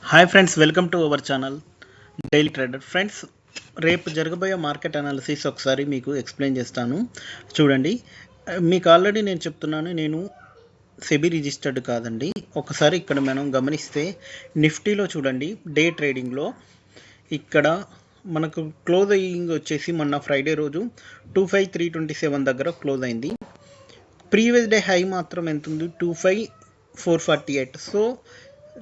Hi friends, welcome to our channel daily trader. Friends, రేపు జరగబోయే market analysis ఒకసారి మీకు ఎక్స్ప్లెయిన్ చేస్తాను. చూడండి, మీకు ఆల్రెడీ నేను చెప్తున్నాను, నేను సెబీ రిజిస్టర్డ్ కాదండి. ఒకసారి ఇక్కడ మనం గమనిస్తే నిఫ్టీలో చూడండి, డే ట్రేడింగ్లో ఇక్కడ మనకు క్లోజ్ అయ్యింగ్ వచ్చేసి మొన్న ఫ్రైడే రోజు 25327 దగ్గర క్లోజ్ అయింది. ప్రీవియస్ డే హై మాత్రం ఎంత ఉంది? 25448. సో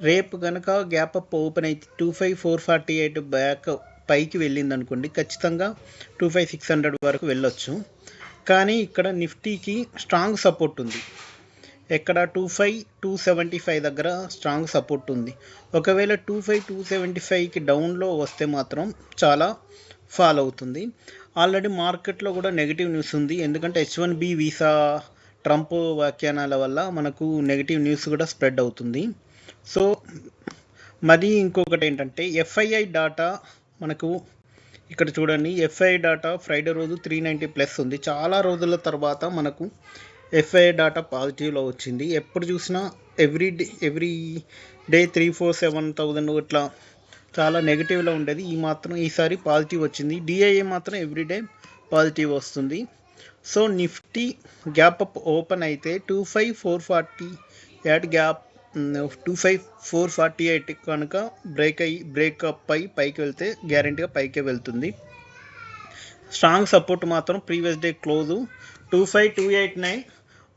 రేపు కనుక గ్యాప్ అప్ ఓపెన్ అయితే 25448 బ్యాక్ పైకి వెళ్ళింది అనుకోండి, ఖచ్చితంగా 25600 వరకు వెళ్ళొచ్చు. కానీ ఇక్కడ నిఫ్టీకి స్ట్రాంగ్ సపోర్ట్ ఉంది. ఎక్కడ? 25275 దగ్గర స్ట్రాంగ్ సపోర్ట్ ఉంది. ఒకవేళ 25275కి డౌన్లో వస్తే మాత్రం చాలా ఫాల్ అవుతుంది. ఆల్రెడీ మార్కెట్లో కూడా నెగిటివ్ న్యూస్ ఉంది. ఎందుకంటే H1B వీసా ట్రంప్ వ్యాఖ్యానాల వల్ల మనకు నెగిటివ్ న్యూస్ కూడా స్ప్రెడ్ అవుతుంది. సో మరి ఇంకొకటి ఏంటంటే ఎఫ్ఐఐ డాటా మనకు ఇక్కడ చూడండి, ఎఫ్ఐఐ డాటా ఫ్రైడే రోజు 390+ ఉంది. చాలా రోజుల తర్వాత మనకు ఎఫ్ఐఐ డాటా పాజిటివ్లో వచ్చింది. ఎప్పుడు చూసినా ఎవ్రీ డే 347,000 ఇట్లా చాలా నెగిటివ్లో ఉండేది. ఈసారి పాజిటివ్ వచ్చింది. డిఐఏ మాత్రం ఎవ్రీడే పాజిటివ్ వస్తుంది. So Nifty gap up open అయితే 25448 గ్యాప్ 25448 కనుక బ్రేకప్ అయి పైకి వెళ్తే గ్యారెంటీగా పైకే వెళ్తుంది. స్ట్రాంగ్ సపోర్ట్ మాత్రం ప్రీవియస్ డే క్లోజు 25289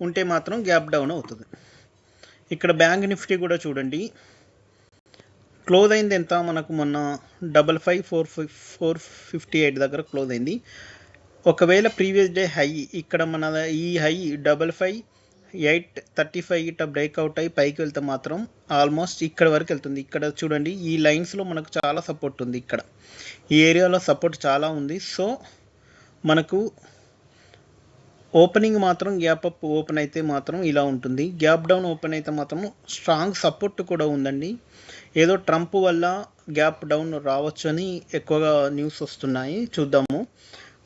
ఉంటే మాత్రం గ్యాప్ డౌన్ అవుతుంది. ఇక్కడ బ్యాంక్ నిఫ్టీ కూడా చూడండి, క్లోజ్ అయింది ఎంత మనకు? మొన్న 55458 దగ్గర క్లోజ్ అయింది. ఒకవేళ ప్రీవియస్ డే హై ఇక్కడ మన ఈ హై 55835 ఇట్లా బ్రేక్అవుట్ అయ్యి పైకి వెళ్తే మాత్రం ఆల్మోస్ట్ ఇక్కడ వరకు వెళ్తుంది. ఇక్కడ చూడండి, ఈ లైన్స్లో మనకు చాలా సపోర్ట్ ఉంది. ఇక్కడ ఈ ఏరియాలో సపోర్ట్ చాలా ఉంది. సో మనకు ఓపెనింగ్ మాత్రం గ్యాప్ అప్ ఓపెన్ అయితే మాత్రం ఇలా ఉంటుంది. గ్యాప్ డౌన్ ఓపెన్ అయితే మాత్రం స్ట్రాంగ్ సపోర్ట్ కూడా ఉందండి. ఏదో ట్రంప్ వల్ల గ్యాప్ డౌన్ రావచ్చు అని ఎక్కువగా న్యూస్ వస్తున్నాయి, చూద్దాము.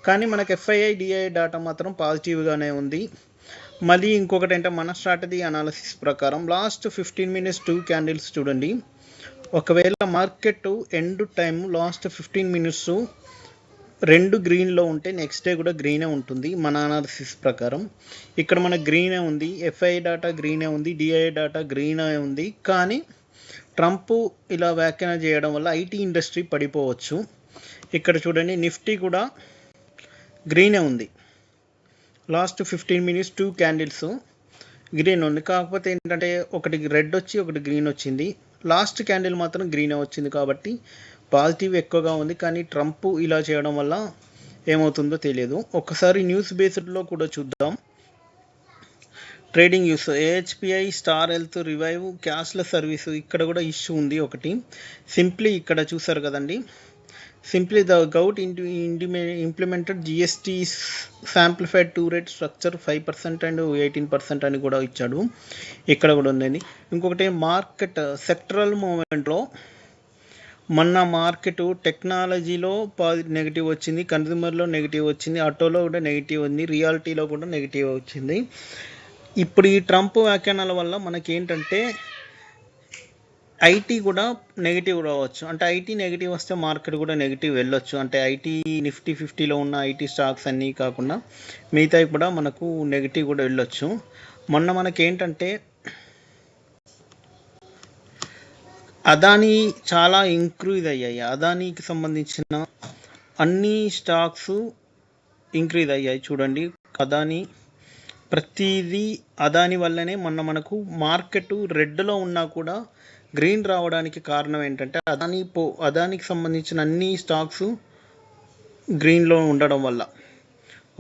కానీ మనకు ఎఫ్ఐఐ డిఐ డాటా మాత్రం పాజిటివ్గానే ఉంది. మళ్ళీ ఇంకొకటి అంటే మన స్ట్రాటజీ అనాలిసిస్ ప్రకారం లాస్ట్ 15 minutes 2 క్యాండిల్స్ చూడండి. ఒకవేళ market end time last 15 minutes 2 గ్రీన్లో ఉంటే నెక్స్ట్ డే కూడా గ్రీనే ఉంటుంది మన అనాలిసిస్ ప్రకారం. ఇక్కడ మన గ్రీనే ఉంది, ఎఫ్ఐఐ డాటా గ్రీనే ఉంది, డిఐ డాటా గ్రీనే ఉంది. కానీ ట్రంప్ ఇలా వ్యాఖ్యానం చేయడం వల్ల ఐటీ ఇండస్ట్రీ పడిపోవచ్చు. ఇక్కడ చూడండి, నిఫ్టీ కూడా గ్రీనే ఉంది. లాస్ట్ 15 minutes 2 క్యాండిల్స్ గ్రీన్ ఉంది. కాకపోతే ఏంటంటే ఒకటి రెడ్ వచ్చి ఒకటి గ్రీన్ వచ్చింది. లాస్ట్ క్యాండిల్ మాత్రం గ్రీనే వచ్చింది. కాబట్టి పాజిటివ్ ఎక్కువగా ఉంది. కానీ ట్రంప్ ఇలా చేయడం వల్ల ఏమవుతుందో తెలియదు. ఒకసారి న్యూస్ బేస్డ్లో కూడా చూద్దాం. Trading news, AHPI, star health, revive, cashless service, ఇక్కడ కూడా ఇష్యూ ఉంది ఒకటి. సింప్లీ ఇక్కడ చూసారు కదండి, simply the govt implemented GST simplified 2 rate structure 5% and 18% అని కూడా ఇచ్చాడు. ఇక్కడ కూడా ఉందండి. ఇంకొకటి మార్కెట్ సెక్టరల్ మూమెంట్లో మొన్న మార్కెట్ టెక్నాలజీలో నెగిటివ్ వచ్చింది, కన్జ్యూమర్లో నెగిటివ్ వచ్చింది, ఆటోలో కూడా నెగిటివ్ ఉంది, రియాలిటీలో కూడా నెగిటివ్ వచ్చింది. ఇప్పుడు ఈ ట్రంప్ వ్యాఖ్యానాల వల్ల మనకేంటంటే ఐటీ కూడా నెగిటివ్ రావచ్చు. అంటే ఐటీ నెగిటివ్ వస్తే మార్కెట్ కూడా నెగిటివ్ వెళ్ళొచ్చు. అంటే ఐటీ నిఫ్టీ 50లో ఉన్న ఐటీ స్టాక్స్ అన్నీ కాకుండా మిగతావి కూడా మనకు నెగిటివ్ కూడా వెళ్ళొచ్చు. మొన్న మనకేంటంటే అదానీ చాలా ఇంక్రీజ్ అయ్యాయి. అదానీకి సంబంధించిన అన్ని స్టాక్స్ ఇంక్రీజ్ అయ్యాయి. చూడండి, అదానీ ప్రతిదీ అదానీ వల్లనే మొన్న మనకు మార్కెట్ రెడ్లో ఉన్నా కూడా గ్రీన్ రావడానికి కారణం ఏంటంటే అదానికి సంబంధించిన అన్ని స్టాక్స్ గ్రీన్లో ఉండడం వల్ల.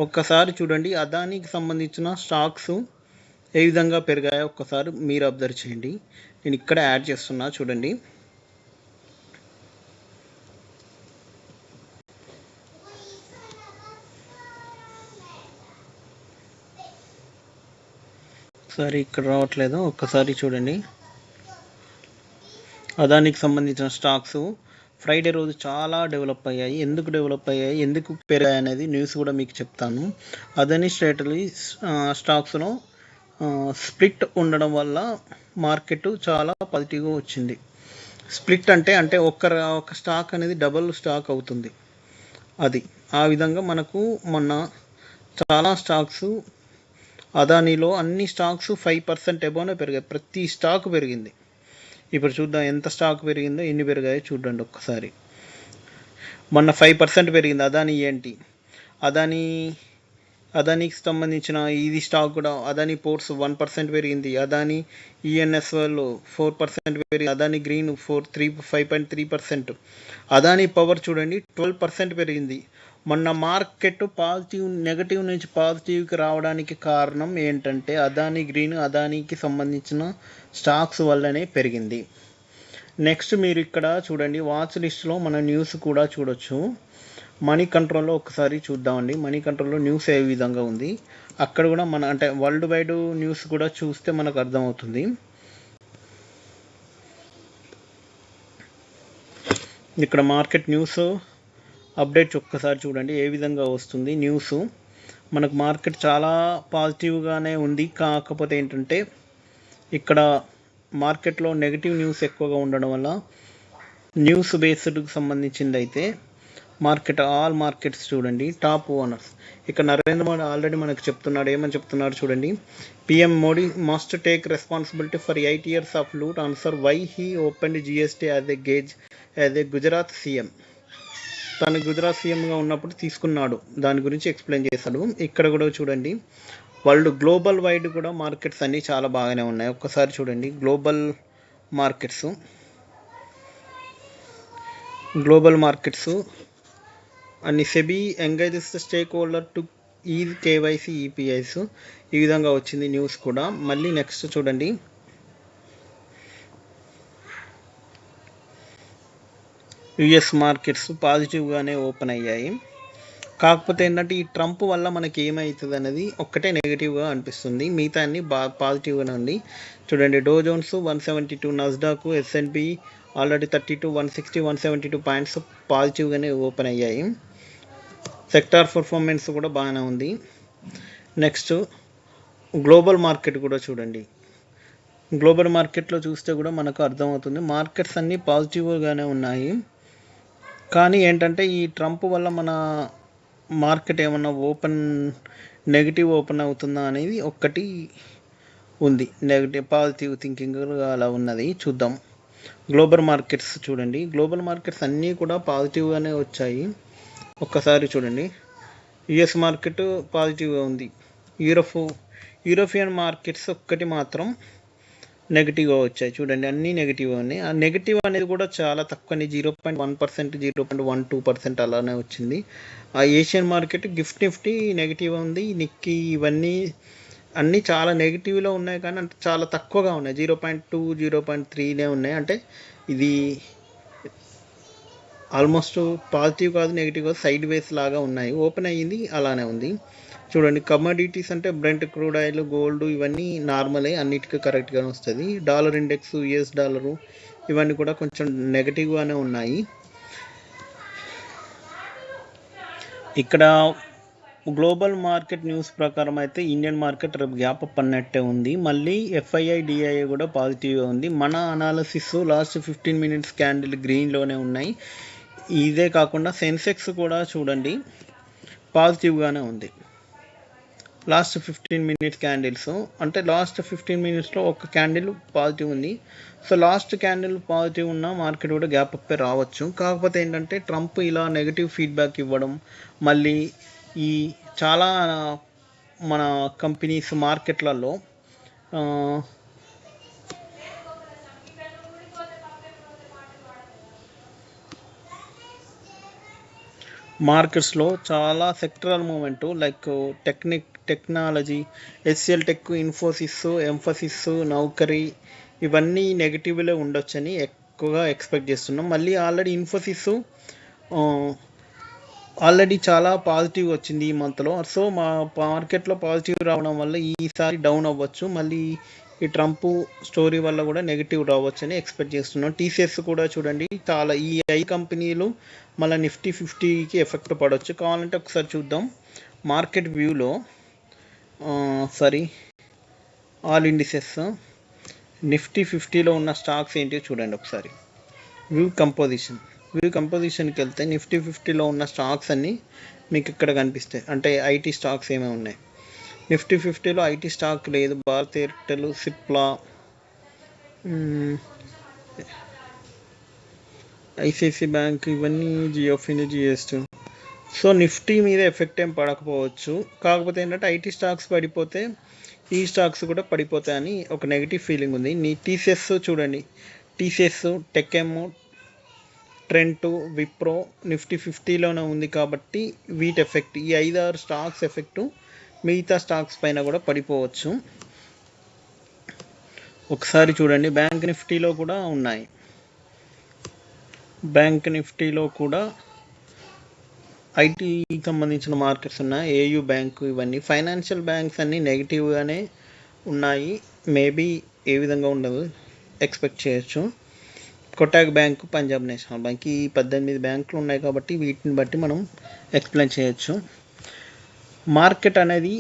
ఒక్కసారి చూడండి, అదానికి సంబంధించిన స్టాక్స్ ఏ విధంగా పెరిగాయో ఒక్కసారి మీరు అబ్జర్వ్ చేయండి. నేను ఇక్కడ యాడ్ చేస్తున్నా, చూడండి. సరే, ఇక్కడ రావట్లేదు. ఒక్కసారి చూడండి, అదానికి సంబంధించిన స్టాక్స్ ఫ్రైడే రోజు చాలా డెవలప్ అయ్యాయి. ఎందుకు డెవలప్ అయ్యాయి, ఎందుకు పెరిగాయి అనేది న్యూస్ కూడా మీకు చెప్తాను. అదానీ స్టాక్స్లో స్ప్లిట్ ఉండడం వల్ల మార్కెట్ చాలా పాజిటివ్గా వచ్చింది. స్ప్లిట్ అంటే అంటే ఒక స్టాక్ అనేది డబుల్ స్టాక్ అవుతుంది. అది ఆ విధంగా మనకు మొన్న చాలా స్టాక్స్ అదానీలో అన్ని స్టాక్స్ 5% ఎబోనే పెరిగాయి. ప్రతి స్టాక్ పెరిగింది. ఇప్పుడు చూద్దాం ఎంత స్టాక్ పెరిగిందో, ఎన్ని పెరిగాయో చూడండి ఒక్కసారి. మొన్న 5% పెరిగింది అదానీ ఏంటి, అదానీకి సంబంధించిన ఇది స్టాక్ కూడా అదానీ పోర్ట్స్ 1% పెరిగింది, అదానీ ఈఎన్ఎస్ వాళ్ళు 4% పెరిగింది, అదానీ గ్రీన్ 5.3%, అదానీ పవర్ చూడండి 12% పెరిగింది. మొన్న మార్కెట్ నెగటివ్ నుంచి పాజిటివ్కి రావడానికి కారణం ఏంటంటే అదానీ గ్రీన్, అదానీకి సంబంధించిన స్టాక్స్ వల్లనే పెరిగింది. నెక్స్ట్ మీరు ఇక్కడ చూడండి వాచ్ లిస్ట్లో మన న్యూస్ కూడా చూడొచ్చు. మనీ కంట్రోల్లో ఒకసారి చూద్దామండి. మనీ కంట్రోల్లో న్యూస్ ఏ విధంగా ఉంది, అక్కడ కూడా మన అంటే వరల్డ్ వైడ్ న్యూస్ కూడా చూస్తే మనకు అర్థమవుతుంది. ఇక్కడ మార్కెట్ న్యూస్ అప్డేట్స్ ఒక్కసారి చూడండి ఏ విధంగా వస్తుంది న్యూస్. మనకు మార్కెట్ చాలా పాజిటివ్గానే ఉంది. కాకపోతే ఏంటంటే ఇక్కడ మార్కెట్లో నెగిటివ్ న్యూస్ ఎక్కువగా ఉండడం వల్ల న్యూస్ బేస్డ్కి సంబంధించింది అయితే ఆల్ మార్కెట్స్ చూడండి టాప్ ఓనర్స్. ఇక్కడ నరేంద్ర మోడీ ఆల్రెడీ మనకు చెప్తున్నాడు, ఏమని చెప్తున్నాడు చూడండి. PM Modi must take responsibility for 8 years of loot, answer why he opened GST as a Gujarat CM. తను గుజరాత్ సీఎంగా ఉన్నప్పుడు తీసుకున్నాడు, దాని గురించి ఎక్స్ప్లెయిన్ చేశాడు. ఇక్కడ కూడా చూడండి గ్లోబల్ వైడ్ కూడా మార్కెట్స్ అన్నీ చాలా బాగానే ఉన్నాయి. ఒక్కసారి చూడండి గ్లోబల్ మార్కెట్స్ అన్ని SEBI engages stakeholder to is KYC EPIs ఈ విధంగా వచ్చింది న్యూస్ కూడా. మళ్ళీ నెక్స్ట్ చూడండి యుఎస్ మార్కెట్స్ పాజిటివ్గానే ఓపెన్ అయ్యాయి. కాకపోతే ఏంటంటే ఈ ట్రంప్ వల్ల మనకి ఏమవుతుంది అనేది ఒక్కటే నెగిటివ్గా అనిపిస్తుంది, మిగతా అన్ని పాజిటివ్గానే ఉంది. చూడండి Dow Jones 172, Nasdaq S&P already 32, 160, 172 points పాజిటివ్గానే ఓపెన్ అయ్యాయి. సెక్టార్ పర్ఫార్మెన్స్ కూడా బాగానే ఉంది. నెక్స్ట్ గ్లోబల్ మార్కెట్ కూడా చూడండి. గ్లోబల్ మార్కెట్లో చూస్తే కూడా మనకు అర్థమవుతుంది మార్కెట్స్ అన్నీ పాజిటివ్గానే ఉన్నాయి. కానీ ఏంటంటే ఈ ట్రంప్ వల్ల మన మార్కెట్ ఏమన్నా నెగిటివ్ ఓపెన్ అవుతుందా అనేది ఒక్కటి ఉంది. పాజిటివ్ థింకింగ్ అలా ఉన్నది. చూద్దాం గ్లోబల్ మార్కెట్స్ చూడండి. గ్లోబల్ మార్కెట్స్ అన్నీ కూడా పాజిటివ్గానే వచ్చాయి. ఒక్కసారి చూడండి యుఎస్ మార్కెట్ పాజిటివ్గా ఉంది. యూరోపియన్ మార్కెట్స్ ఒక్కటి మాత్రం నెగిటివ్గా వచ్చాయి. చూడండి అన్నీ నెగిటివ్గా ఉన్నాయి. ఆ నెగిటివ్ అనేది కూడా చాలా తక్కువని 0.1%, 0.12% అలానే వచ్చింది. ఆ ఏషియన్ మార్కెట్ నిఫ్టీ నెగిటివ్ ఉంది. నిక్కీ ఇవన్నీ అన్నీ చాలా నెగిటివ్లో ఉన్నాయి, కానీ అంటే చాలా తక్కువగా ఉన్నాయి. 0.2, 0.3నే ఉన్నాయి. అంటే ఇది ఆల్మోస్ట్ పాజిటివ్ కాదు నెగిటివ్ కాదు, సైడ్ వేస్ లాగా ఉన్నాయి. ఓపెన్ అయ్యింది అలానే ఉంది. చూడండి కమోడిటీస్ అంటే బ్రెంట్, క్రూడ్ ఆయిల్, గోల్డ్ ఇవన్నీ నార్మలే, అన్నిటికీ కరెక్ట్గానే వస్తుంది. డాలర్ ఇండెక్స్, యుఎస్ డాలరు ఇవన్నీ కూడా కొంచెం నెగిటివ్గానే ఉన్నాయి. ఇక్కడ గ్లోబల్ మార్కెట్ న్యూస్ ప్రకారం అయితే ఇండియన్ మార్కెట్ రేపు గ్యాప్ అప్ అన్నట్టే ఉంది. మళ్ళీ FII, DII కూడా పాజిటివ్గా ఉంది. మన అనాలిసిస్ లాస్ట్ 15 minutes క్యాండిల్ గ్రీన్లోనే ఉన్నాయి. ఇదే కాకుండా సెన్సెక్స్ కూడా చూడండి పాజిటివ్గానే ఉంది. లాస్ట్ 15 minutes క్యాండిల్స్ అంటే లాస్ట్ 15 minutesలో ఒక క్యాండిల్ పాజిటివ్ ఉంది. సో లాస్ట్ క్యాండిల్ పాజిటివ్ ఉన్న మార్కెట్ కూడా గ్యాప్ అప్పే రావచ్చు. కాకపోతే ఏంటంటే ట్రంప్ ఇలా నెగిటివ్ ఫీడ్బ్యాక్ ఇవ్వడం, మళ్ళీ ఈ చాలా మన కంపెనీస్ మార్కెట్లలో మార్కెట్స్లో చాలా sectoral momentum like technology, HCL tech, Infosys, Mphasis, Naukri ఇవన్నీ నెగిటివ్లో ఉండొచ్చని ఎక్కువగా ఎక్స్పెక్ట్ చేస్తున్నాం. మళ్ళీ ఆల్రెడీ ఇన్ఫోసిస్ ఆల్రెడీ చాలా పాజిటివ్ వచ్చింది ఈ మంత్లో. సో మా మార్కెట్లో పాజిటివ్ రావడం వల్ల ఈసారి డౌన్ అవ్వచ్చు. మళ్ళీ ఈ ట్రంప్ స్టోరీ వల్ల కూడా నెగిటివ్ రావచ్చు అని ఎక్స్పెక్ట్ చేస్తున్నాం. TCS కూడా చూడండి చాలా ఈ 5 కంపెనీలు మళ్ళీ నిఫ్టీ 50కి ఎఫెక్ట్ పడవచ్చు. కావాలంటే ఒకసారి చూద్దాం మార్కెట్ వ్యూలో. ఆల్ ఇండిసెస్ నిఫ్టీ 50లో ఉన్న స్టాక్స్ ఏంటి చూడండి ఒకసారి. వ్యూ కంపోజిషన్కి వెళ్తే నిఫ్టీ 50లో ఉన్న స్టాక్స్ అన్నీ మీకు ఇక్కడ కనిపిస్తాయి. అంటే ఐటీ స్టాక్స్ ఏమేమి ఉన్నాయి. నిఫ్టీ 50లో ఐటీ స్టాక్ లేదు. Bharat Airtel, Cipla, ICICI bank, ఇవన్నీ జియో ఫిన్, జిఎస్టీ. సో నిఫ్టీ మీద ఎఫెక్ట్ ఏం పడకపోవచ్చు. కాకపోతే ఏంటంటే ఐటీ స్టాక్స్ పడిపోతే ఈ స్టాక్స్ కూడా పడిపోతాయని ఒక నెగిటివ్ ఫీలింగ్ ఉంది. టీసీఎస్ చూడండి, టీసీఎస్, టెక్ఎమ్, ట్రెంట్, విప్రో నిఫ్టీ 50లోనే ఉంది కాబట్టి వీటి ఎఫెక్ట్, ఈ 5-6 స్టాక్స్ ఎఫెక్టు మిగతా స్టాక్స్ పైన కూడా పడిపోవచ్చు. ఒకసారి చూడండి, బ్యాంక్ నిఫ్టీలో కూడా ఉన్నాయి. బ్యాంక్ నిఫ్టీలో కూడా ఐటీకి సంబంధించిన మార్కెట్స్ ఉన్నాయి. ఏయూ బ్యాంకు, ఇవన్నీ ఫైనాన్షియల్ బ్యాంక్స్ అన్నీ నెగిటివ్గానే ఉన్నాయి. మేబీ ఏ విధంగా ఉండదు ఎక్స్పెక్ట్ చేయొచ్చు. Kotak bank, Punjab national bank, ఈ 18 బ్యాంకులు ఉన్నాయి కాబట్టి వీటిని బట్టి మనం ఎక్స్ప్లెయిన్ చేయొచ్చు. మార్కెట్ అనేది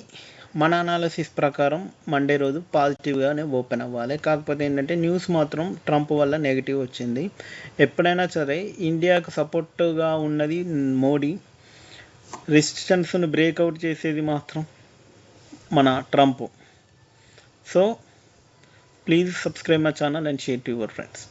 మన అనాలిసిస్ ప్రకారం మండే రోజు పాజిటివ్గానే ఓపెన్ అవ్వాలి. కాకపోతే ఏంటంటే న్యూస్ మాత్రం ట్రంప్ వల్ల నెగిటివ్ వచ్చింది. ఎప్పుడైనా సరే ఇండియాకు సపోర్ట్గా ఉన్నది మోడీ, రెసిస్టెన్స్ను బ్రేక్అవుట్ చేసేది మాత్రం మన Trump. So please subscribe my channel and share to your friends.